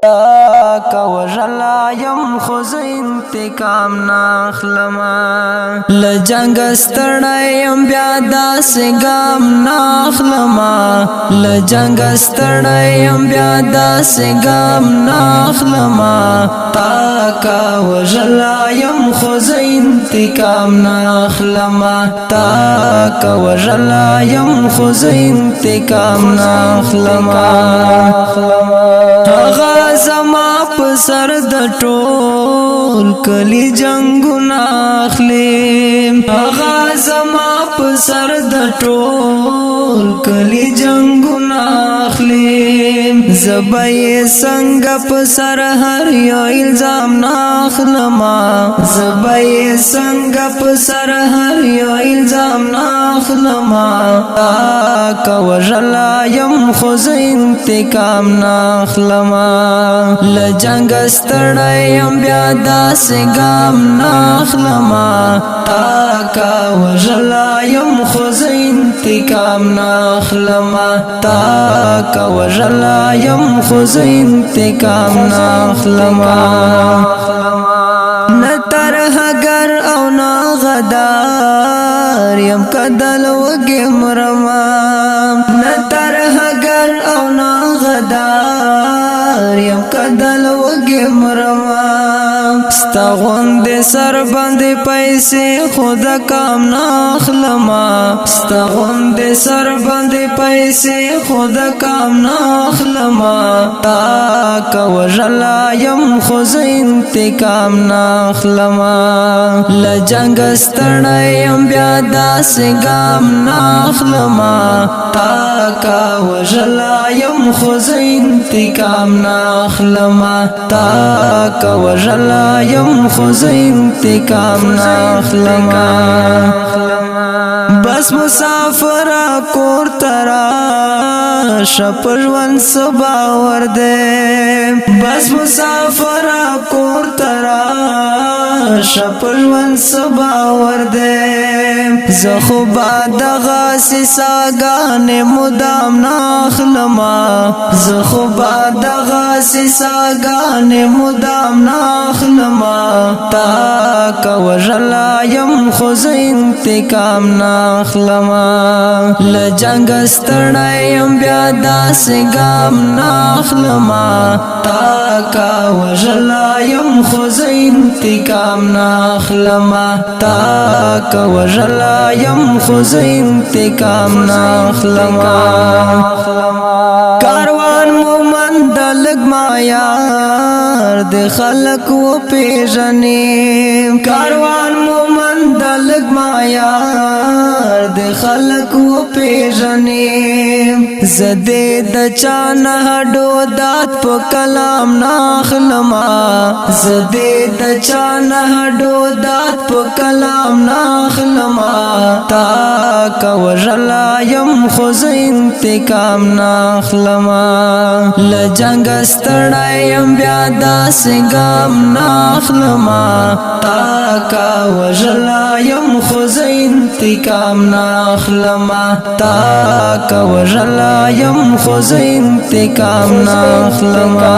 کا وجلا یم خوز انتقام ناخلما لجنگ ستړیم بیا داس ګام ناخلما لجنگ ستړیم بیا داس ګام ناخلما تا کا وجلا یم خوز انتقام ناخلما تا کا وجلا یم خوز انتقام ناخلما زما پسر د ټول کلی جنگونه اخلي هغه زما پسر د ټول کلی جنگونه اخلي زبای څنګه پسر هر یو الزام ناخلما زبای څنګه پسر هر یو الزام ناخلما کا وجلا یم خوز انتقام ناخلما لجنگ ستړیم بیا داس ګام ناخلما تا کا وجلا یم خوز انتقام ناخلما تا کا وجلا یم خوز انتقام ناخلما نترح گر او نا غدار یم کدل وگی مرما نترح گر او نا غدار یم کدل وگی مرما ستا غوند سر باندې پیسې خود کام ناخلما ستا غوند سر باندې پیسې خود کام ناخلما تا کا وجلا یم خوز انتقام ناخلما لجنگ ستړیم بیا داس ګام ناخلما تا کا وجلا یم خوز انتقام ناخلما تا کا وجلا یم خوز انتقام ناخلما بس مسافر کور ترا شپژون سباور دے بس مسافر کور ترا شپژون سباور دے زخو بادغا سساگان مدام ناخلما زخو بادغا سساگان مدام ناخلما تا کا وجلا یم خوز انتقام ناخلما لجنگ ستړیم بیا داس ګام ناخلما تا کا وجلا یم خوز انتقام ناخلما تا کا وجلا یم خوز انتقام ناخلما کاروان مومن دلګ مایار د خلق و پیژنې کاروان مومن دلګ مایار د خلق و پیژنې زده د چانه هډو دات په کلام ناخلما زده د چانه هډو دات په کلام ناخلما تا کا وجلا یم خوز انتقام ناخلما لجنگ ستړیم بیا داس ګام ناخلما تا کا وجلا یم خوز انتقام ناخلما تا کا وجلا یم خوز انتقام ناخلما